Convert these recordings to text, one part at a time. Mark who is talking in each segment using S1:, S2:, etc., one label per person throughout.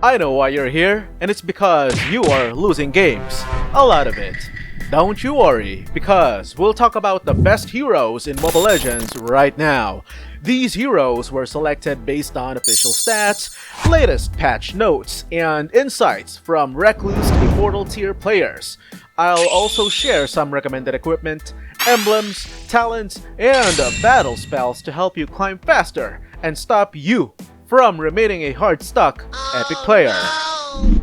S1: I know why you're here, and it's because you are losing games. A lot of it. Don't you worry, because we'll talk about the best heroes in Mobile Legends right now. These heroes were selected based on official stats, latest patch notes, and insights from recluse to Immortal-tier players. I'll also share some recommended equipment, emblems, talents, and battle spells to help you climb faster and stop you from remaining a hard-stuck epic player.
S2: No!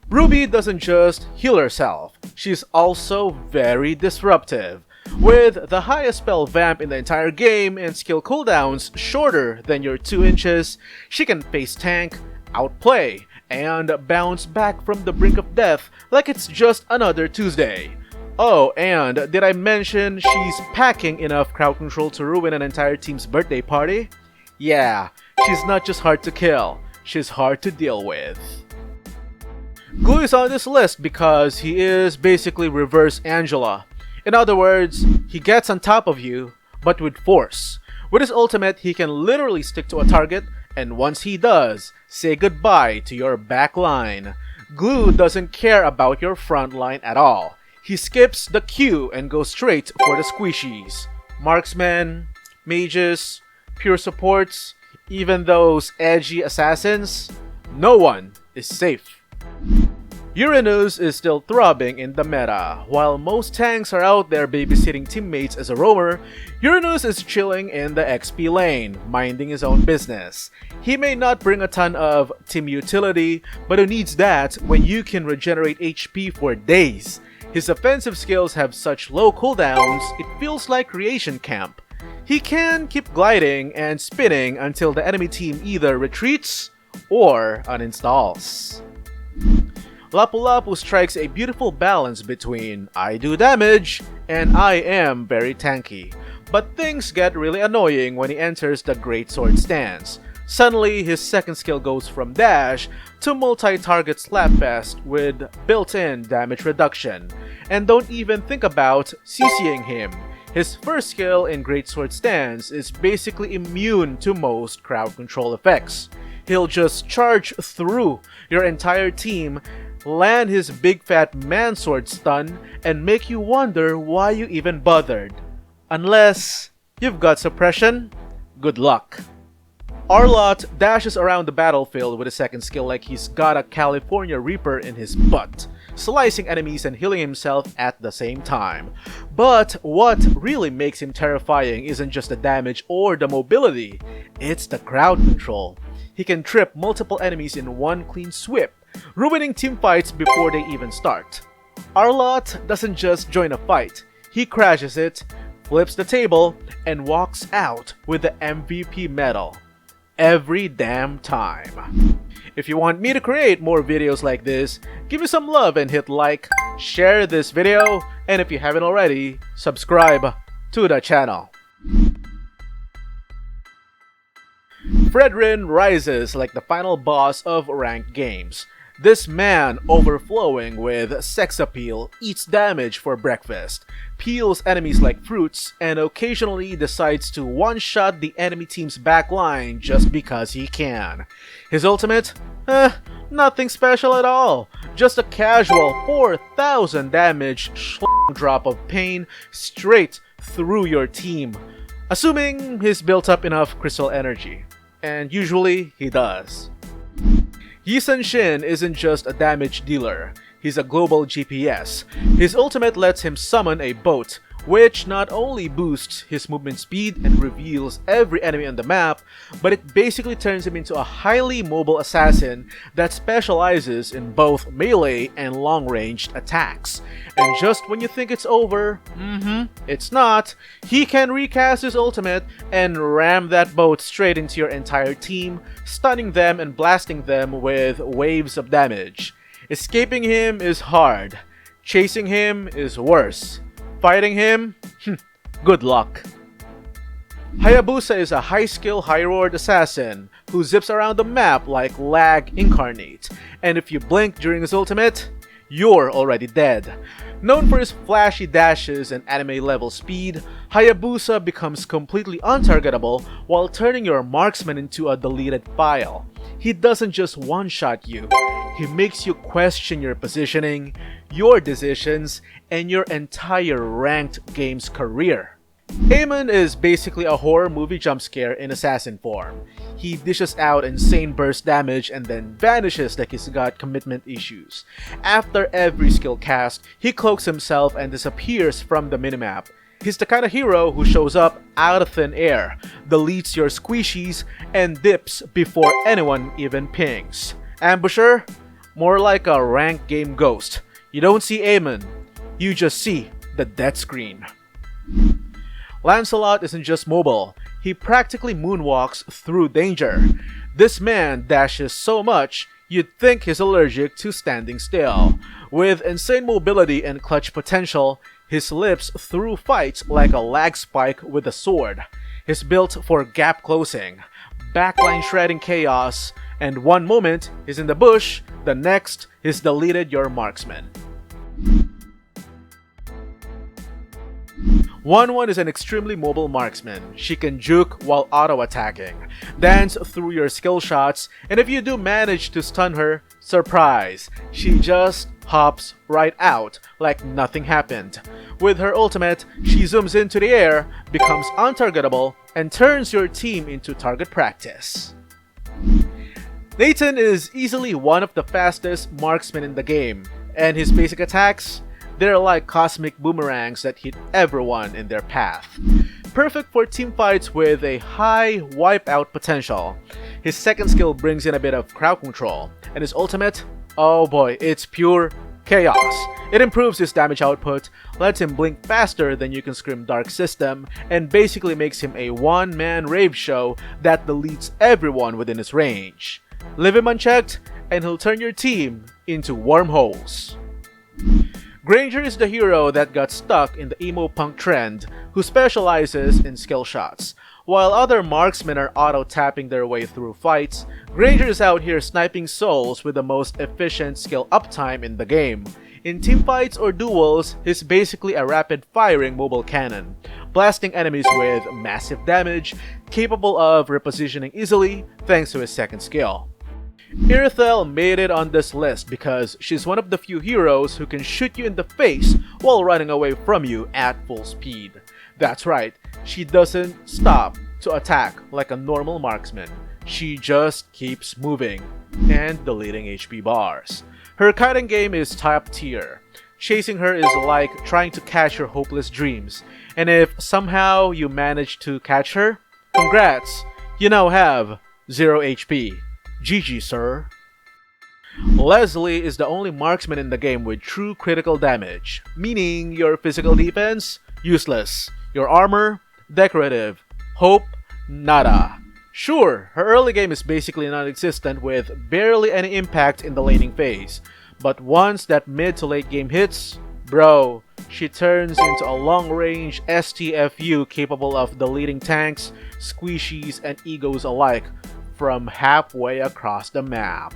S1: Ruby doesn't just heal herself, she's also very disruptive. With the highest spell vamp in the entire game and skill cooldowns shorter than your 2 inches, she can face tank, outplay, and bounce back from the brink of death like it's just another Tuesday. Oh, and did I mention she's packing enough crowd control to ruin an entire team's birthday party? Yeah, she's not just hard to kill, she's hard to deal with. Glue is on this list because he is basically reverse Angela. In other words, he gets on top of you, but with force. With his ultimate, he can literally stick to a target, and once he does, say goodbye to your back line. Glue doesn't care about your front line at all. He skips the queue and goes straight for the squishies. Marksmen, mages, pure supports, even those edgy assassins, no one is safe. Uranus is still throbbing in the meta. While most tanks are out there babysitting teammates as a roamer, Uranus is chilling in the XP lane, minding his own business. He may not bring a ton of team utility, but who needs that when you can regenerate HP for days? His offensive skills have such low cooldowns, it feels like creation camp. He can keep gliding and spinning until the enemy team either retreats or uninstalls. Lapu-Lapu strikes a beautiful balance between I do damage and I am very tanky. But things get really annoying when he enters the Great Sword stance. Suddenly, his second skill goes from dash to multi-target slapfest with built-in damage reduction. And don't even think about CCing him. His first skill in Great Sword stance is basically immune to most crowd control effects. He'll just charge through your entire team, land his big fat man sword stun, and make you wonder why you even bothered. Unless you've got suppression, good luck. Arlott dashes around the battlefield with a second skill like he's got a California Reaper in his butt, slicing enemies and healing himself at the same time. But what really makes him terrifying isn't just the damage or the mobility, it's the crowd control. He can trip multiple enemies in one clean sweep, ruining teamfights before they even start. Arlott doesn't just join a fight, he crashes it, flips the table, and walks out with the MVP medal. Every damn time. If you want me to create more videos like this, give me some love and hit like, share this video, and if you haven't already, subscribe to the channel. Fredrin rises like the final boss of ranked games. This man, overflowing with sex appeal, eats damage for breakfast, peels enemies like fruits, and occasionally decides to one-shot the enemy team's backline just because he can. His ultimate? Nothing special at all. Just a casual 4,000 damage drop of pain straight through your team. Assuming he's built up enough crystal energy. And usually, he does. Yi Sun-shin isn't just a damage dealer, he's a global GPS. His ultimate lets him summon a boat, which not only boosts his movement speed and reveals every enemy on the map, but it basically turns him into a highly mobile assassin that specializes in both melee and long-ranged attacks. And just when you think it's over, it's not, he can recast his ultimate and ram that boat straight into your entire team, stunning them and blasting them with waves of damage. Escaping him is hard, chasing him is worse. Fighting him? Good luck. Hayabusa is a high-skill, high-reward assassin who zips around the map like lag incarnate, and if you blink during his ultimate, you're already dead. Known for his flashy dashes and anime-level speed, Hayabusa becomes completely untargetable while turning your marksman into a deleted file. he doesn't just one-shot you, he makes you question your positioning, your decisions, and your entire ranked game's career. Amon is basically a horror movie jump scare in assassin form. He dishes out insane burst damage and then vanishes like he's got commitment issues. After every skill cast, he cloaks himself and disappears from the minimap. He's the kind of hero who shows up out of thin air, deletes your squishies, and dips before anyone even pings. Ambusher? More like a ranked game ghost. You don't see Amon, you just see the death screen. Lancelot isn't just mobile, he practically moonwalks through danger. This man dashes so much, you'd think he's allergic to standing still. With insane mobility and clutch potential, he slips through fights like a lag spike with a sword. He's built for gap closing, backline shredding chaos, and one moment he's in the bush, the next he's deleted your marksman. 1-1 is an extremely mobile marksman. She can juke while auto-attacking, dance through your skill shots, and if you do manage to stun her, surprise, she just hops right out like nothing happened. With her ultimate, she zooms into the air, becomes untargetable, and turns your team into target practice. Nathan is easily one of the fastest marksmen in the game, and his basic attacks? They're like cosmic boomerangs that hit everyone in their path. Perfect for teamfights with a high wipeout potential. His second skill brings in a bit of crowd control, and his ultimate? Oh boy, it's pure chaos. It improves his damage output, lets him blink faster than you can scream Dark System, and basically makes him a one-man rave show that deletes everyone within his range. Leave him unchecked, and he'll turn your team into wormholes. Granger is the hero that got stuck in the emo punk trend, who specializes in skill shots. While other marksmen are auto-tapping their way through fights, Granger is out here sniping souls with the most efficient skill uptime in the game. In teamfights or duels, he's basically a rapid-firing mobile cannon, blasting enemies with massive damage, capable of repositioning easily thanks to his second skill. Irithel made it on this list because she's one of the few heroes who can shoot you in the face while running away from you at full speed. That's right, she doesn't stop to attack like a normal marksman. She just keeps moving and deleting HP bars. Her kiting game is top tier. Chasing her is like trying to catch your hopeless dreams. And if somehow you manage to catch her, congrats, you now have 0 HP. GG, sir. Leslie is the only marksman in the game with true critical damage, meaning your physical defense, useless. Your armor, decorative. Hope, nada. Sure, her early game is basically non-existent with barely any impact in the laning phase, but once that mid to late game hits, bro, she turns into a long-range STFU capable of deleting tanks, squishies, and egos alike from halfway across the map.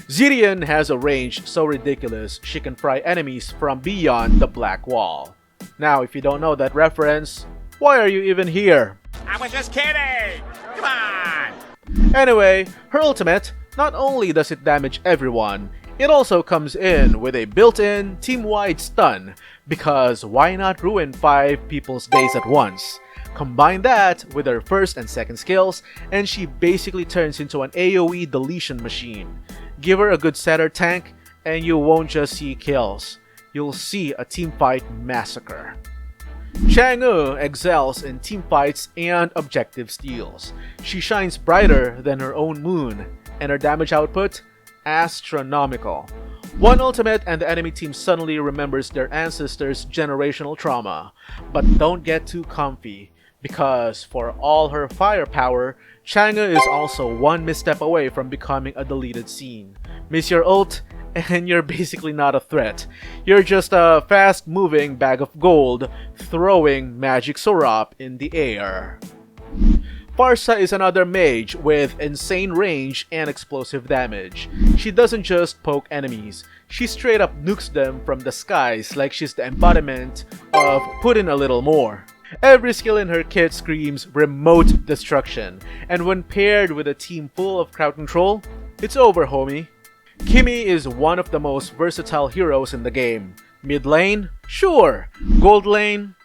S1: Zidian has a range so ridiculous she can fry enemies from beyond the black wall. Now, if you don't know that reference, why are you even here?
S2: I was just kidding! Come on!
S1: Anyway, her ultimate, not only does it damage everyone, it also comes in with a built-in team-wide stun, because why not ruin 5 people's days at once? Combine that with her first and second skills, and she basically turns into an AoE deletion machine. Give her a good setter tank, and you won't just see kills. You'll see a teamfight massacre. Chang'e excels in teamfights and objective steals. She shines brighter than her own moon, and her damage output? Astronomical. One ultimate and the enemy team suddenly remembers their ancestors' generational trauma. But don't get too comfy, because for all her firepower, Chang'e is also one misstep away from becoming a deleted scene. Miss your ult, and you're basically not a threat. You're just a fast-moving bag of gold throwing magic syrup in the air. Pharsa is another mage with insane range and explosive damage. She doesn't just poke enemies, she straight up nukes them from the skies like she's the embodiment of put in a little more. Every skill in her kit screams remote destruction, and when paired with a team full of crowd control, it's over, homie. Kimmy is one of the most versatile heroes in the game. Mid lane? Sure. Gold lane?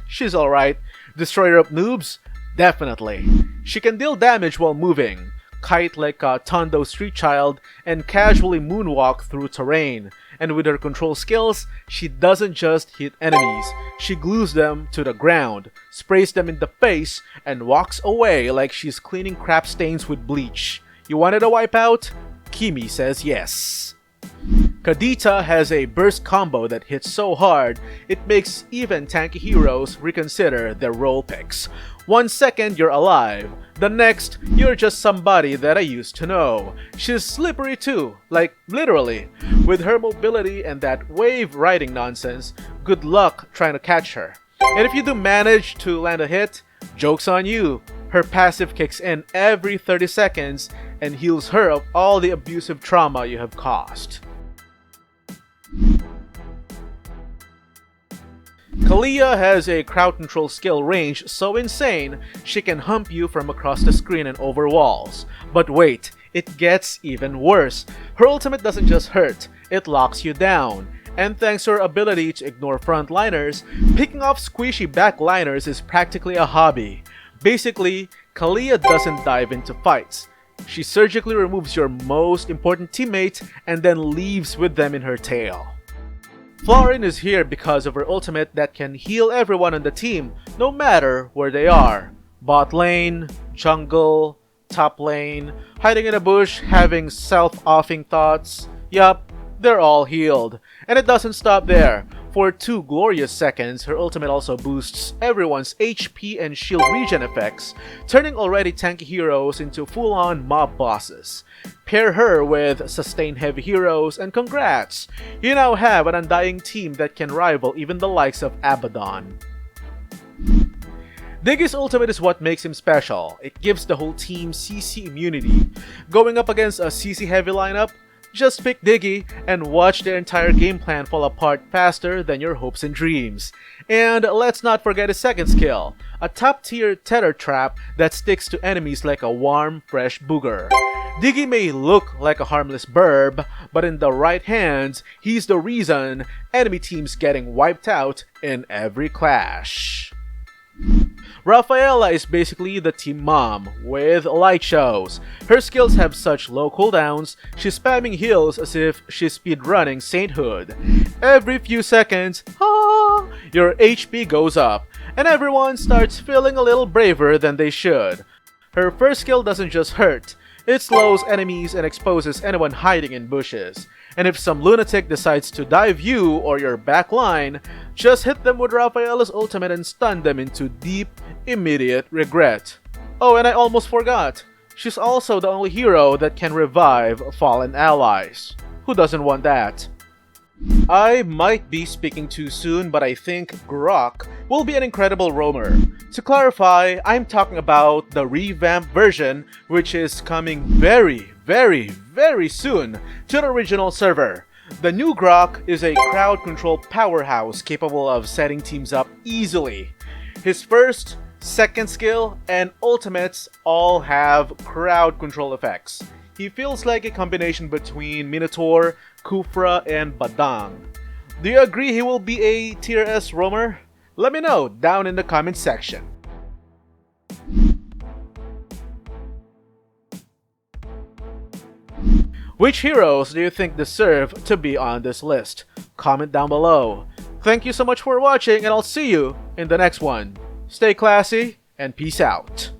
S1: She's alright. Destroyer of noobs? Definitely. She can deal damage while moving, kite like a Tondo street child, and casually moonwalk through terrain. And with her control skills, she doesn't just hit enemies, she glues them to the ground, sprays them in the face, and walks away like she's cleaning crap stains with bleach. You wanted a wipeout? Kimmy says yes. Kadita has a burst combo that hits so hard, it makes even tanky heroes reconsider their role picks. 1 second you're alive, the next you're just somebody that I used to know. She's slippery too, like literally. With her mobility and that wave riding nonsense, good luck trying to catch her. And if you do manage to land a hit, joke's on you. Her passive kicks in every 30 seconds and heals her of all the abusive trauma you have caused. Kalia has a crowd control skill range so insane, she can hump you from across the screen and over walls. But wait, it gets even worse. Her ultimate doesn't just hurt, it locks you down. And thanks to her ability to ignore frontliners, picking off squishy backliners is practically a hobby. Basically, Kalia doesn't dive into fights. She surgically removes your most important teammate and then leaves with them in her tail. Florin is here because of her ultimate that can heal everyone on the team, no matter where they are. Bot lane, jungle, top lane, hiding in a bush, having self-offing thoughts. Yup, they're all healed. And it doesn't stop there. For 2 glorious seconds, her ultimate also boosts everyone's HP and shield regen effects, turning already tanky heroes into full-on mob bosses. Pair her with sustain heavy heroes and congrats! You now have an undying team that can rival even the likes of Abaddon. Diggy's ultimate is what makes him special. It gives the whole team CC immunity. Going up against a CC heavy lineup, just pick Diggy and watch their entire game plan fall apart faster than your hopes and dreams. And let's not forget his second skill, a top tier tether trap that sticks to enemies like a warm, fresh booger. Diggy may look like a harmless burb, but in the right hands, he's the reason enemy teams getting wiped out in every clash. Rafaela is basically the team mom, with light shows. Her skills have such low cooldowns, she's spamming heals as if she's speedrunning sainthood. Every few seconds, your HP goes up, and everyone starts feeling a little braver than they should. Her first skill doesn't just hurt, it slows enemies and exposes anyone hiding in bushes. And if some lunatic decides to dive you or your back line, just hit them with Rafaela's ultimate and stun them into deep, immediate regret. Oh, and I almost forgot. She's also the only hero that can revive fallen allies. Who doesn't want that? I might be speaking too soon, but I think Grok will be an incredible roamer. To clarify, I'm talking about the revamped version, which is coming very soon to the original server. The new Grok is a crowd control powerhouse capable of setting teams up easily. His first, second skill, and ultimates all have crowd control effects. He feels like a combination between Minotaur, Kufra, and Badang. Do you agree he will be a tier S roamer? Let me know down in the comment section. Which heroes do you think deserve to be on this list? Comment down below. Thank you so much for watching, and I'll see you in the next one. Stay classy and peace out.